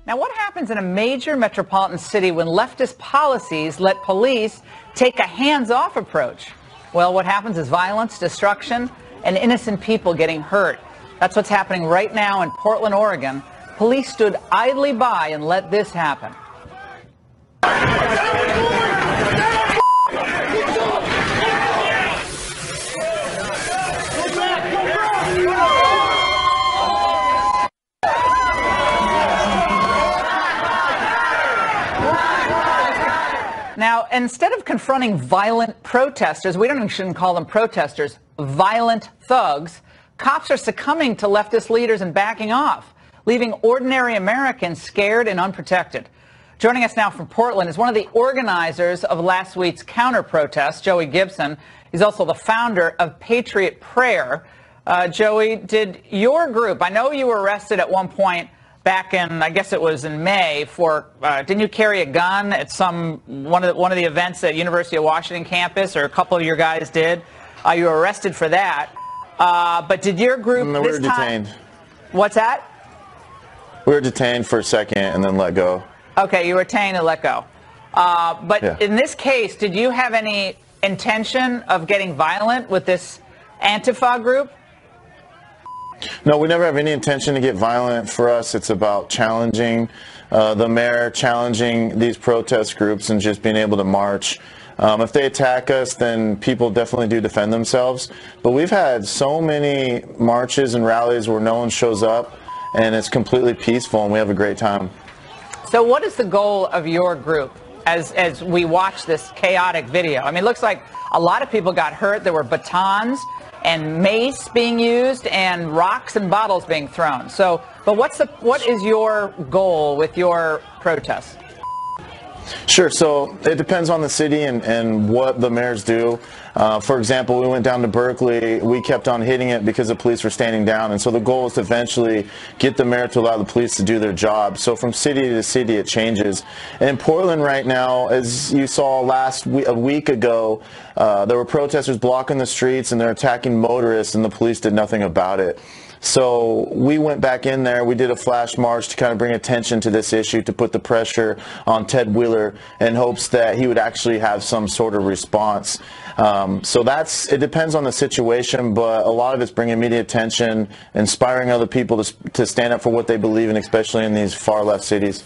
Now, what happens in a major metropolitan city when leftist policies let police take a hands-off approach? Well, what happens is violence, destruction, and innocent people getting hurt. That's what's happening right now in Portland, Oregon. Police stood idly by and let this happen. Now, instead of confronting violent protesters, we shouldn't call them protesters, violent thugs, cops are succumbing to leftist leaders and backing off, leaving ordinary Americans scared and unprotected. Joining us now from Portland is one of the organizers of last week's counter-protest, Joey Gibson. He's also the founder of Patriot Prayer. Joey, did your group, I know you were arrested at one point back in, I guess it was in May, for didn't you carry a gun at one of the events at University of Washington campus, or a couple of your guys did? You were arrested for that. But did your group No, we were detained. What's that? We were detained for a second and then let go. Okay, you were detained and let go. But yeah. In this case, did you have any intention of getting violent with this antifa group? No, we never have any intention to get violent. For us, it's about challenging the mayor, challenging these protest groups, and just being able to march. If they attack us, then people definitely do defend themselves. But we've had so many marches and rallies where no one shows up, and it's completely peaceful, and we have a great time. So what is the goal of your group as we watch this chaotic video? I mean, it looks like a lot of people got hurt. There were batons and mace being used and rocks and bottles being thrown. So, but what is your goal with your protest? Sure. So it depends on the city and what the mayors do. For example, we went down to Berkeley. We kept on hitting it because the police were standing down. And so the goal is to eventually get the mayor to allow the police to do their job. So from city to city, it changes. And in Portland right now, as you saw a week ago, there were protesters blocking the streets and they're attacking motorists, and the police did nothing about it. So we went back in there. We did a flash march to kind of bring attention to this issue, to put the pressure on Ted Wheeler in hopes that he would actually have some sort of response. So it depends on the situation, but a lot of it's bringing media attention, inspiring other people to stand up for what they believe in, especially in these far left cities.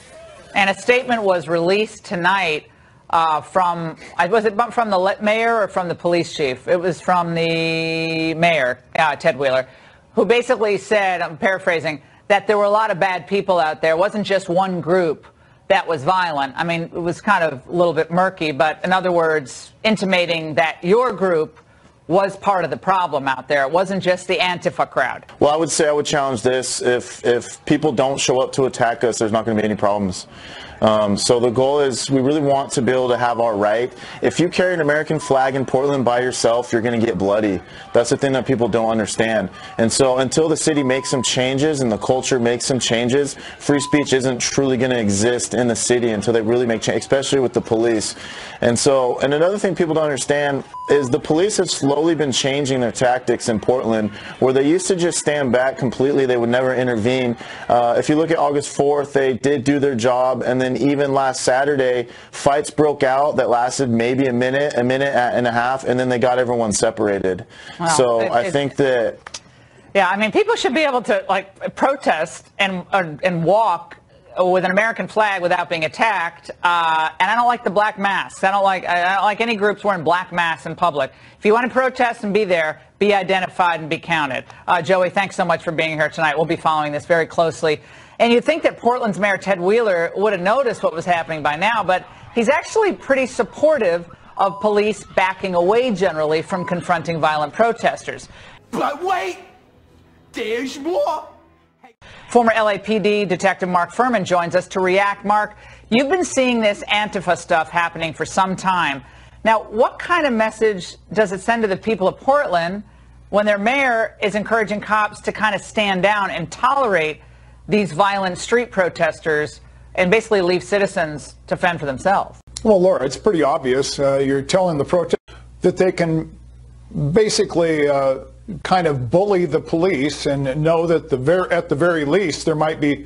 And a statement was released tonight was it from the mayor or from the police chief? It was from the mayor, Ted Wheeler, who basically said, I'm paraphrasing, that there were a lot of bad people out there. It wasn't just one group that was violent. I mean, it was kind of a little bit murky, but in other words, intimating that your group was part of the problem out there. It wasn't just the Antifa crowd. Well, I would say I would challenge this. If people don't show up to attack us, there's not going to be any problems. So the goal is we really want to be able to have our right. If you carry an American flag in Portland by yourself, you're going to get bloody. That's the thing that people don't understand. And so until the city makes some changes and the culture makes some changes, free speech isn't truly going to exist in the city until they really make change, especially with the police. And another thing people don't understand is the police have slowly been changing their tactics in Portland, where they used to just stand back completely. They would never intervene. If you look at August 4th, they did do their job, and then even last Saturday, fights broke out that lasted maybe a minute and a half, and then they got everyone separated. Well, so I think that... Yeah, I mean, people should be able to, like, protest and walk with an American flag without being attacked. And I don't like the black masks. I don't like any groups wearing black masks in public. If you want to protest and be there, be identified and be counted. Joey, thanks so much for being here tonight. We'll be following this very closely. And you'd think that Portland's Mayor Ted Wheeler would have noticed what was happening by now, but he's actually pretty supportive of police backing away generally from confronting violent protesters. But wait, there's more. Former LAPD Detective Mark Furman joins us to react. Mark, you've been seeing this Antifa stuff happening for some time. Now, what kind of message does it send to the people of Portland when their mayor is encouraging cops to kind of stand down and tolerate these violent street protesters and basically leave citizens to fend for themselves? Well, Laura, it's pretty obvious. You're telling the protesters that they can basically kind of bully the police and know that at the very least there might be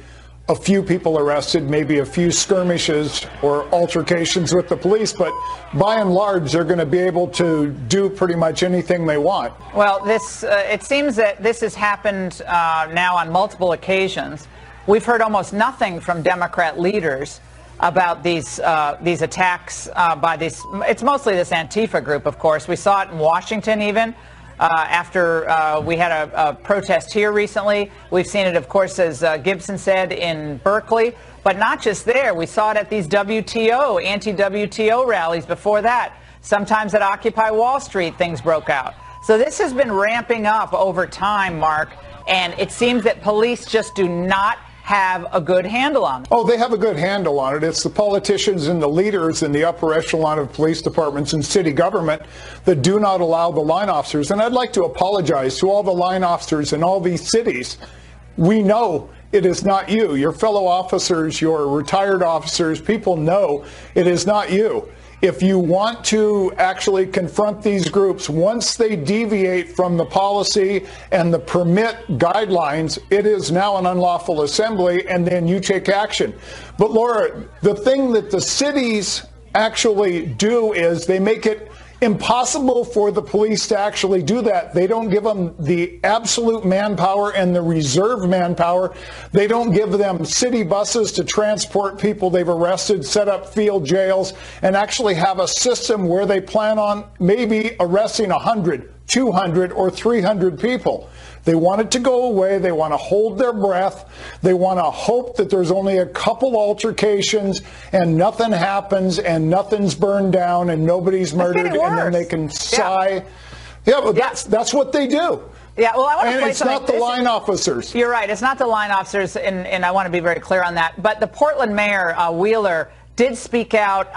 a few people arrested, maybe a few skirmishes or altercations with the police, but by and large, they're going to be able to do pretty much anything they want. Well, it seems that this has happened now on multiple occasions. We've heard almost nothing from Democrat leaders about these attacks by these. It's mostly this Antifa group, of course. We saw it in Washington even. After we had a protest here recently. We've seen it, of course, as Gibson said, in Berkeley. But not just there. We saw it at these WTO, anti-WTO rallies before that. Sometimes at Occupy Wall Street, things broke out. So this has been ramping up over time, Mark, and it seems that police just do not have a good handle on it. Oh, they have a good handle on it. It's the politicians and the leaders in the upper echelon of police departments and city government that do not allow the line officers. And I'd like to apologize to all the line officers in all these cities. We know it is not you. Your fellow officers, your retired officers, people know it is not you. If you want to actually confront these groups, once they deviate from the policy and the permit guidelines, it is now an unlawful assembly, and then you take action. But Laura, the thing that the cities actually do is they make it impossible for the police to actually do that. They don't give them the absolute manpower and the reserve manpower. They don't give them city buses to transport people they've arrested, set up field jails, and actually have a system where they plan on maybe arresting 100, 200, or 300 people. They want it to go away. They want to hold their breath. They want to hope that there's only a couple altercations and nothing happens and nothing's burned down and nobody's murdered, and then they can sigh. Yeah, but that's what they do. Yeah, well, I want to and play it's not the line officers. You're right. It's not the line officers, and I want to be very clear on that. But the Portland mayor, Wheeler, did speak out,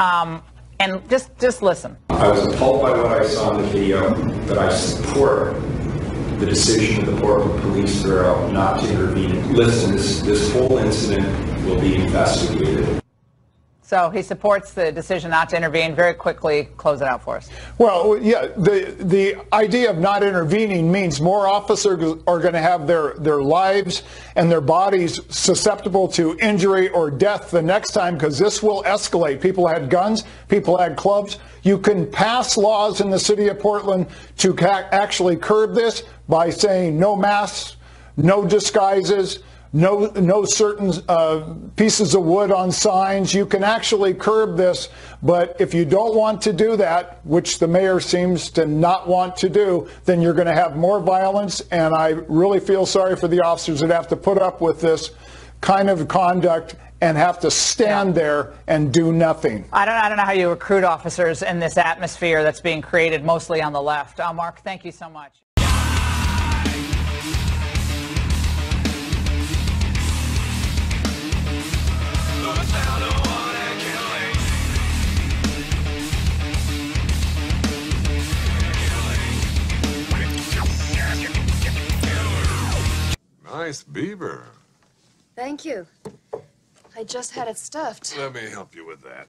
and just listen. I was appalled by what I saw in the video, but I support the decision of the Portland Police Bureau not to intervene. Listen, this whole incident will be investigated. So he supports the decision not to intervene. Very quickly, close it out for us. Well, yeah, the idea of not intervening means more officers are going to have their lives and their bodies susceptible to injury or death the next time, because this will escalate. People had guns, people had clubs. You can pass laws in the city of Portland to actually curb this by saying no masks, no disguises, no certain pieces of wood on signs. You can actually curb this, but if you don't want to do that, which the mayor seems to not want to do, then you're going to have more violence, and I really feel sorry for the officers that have to put up with this kind of conduct and have to stand there and do nothing. I don't know how you recruit officers in this atmosphere that's being created mostly on the left. Mark, thank you so much. Nice beaver. Thank you. I just had it stuffed. Let me help you with that.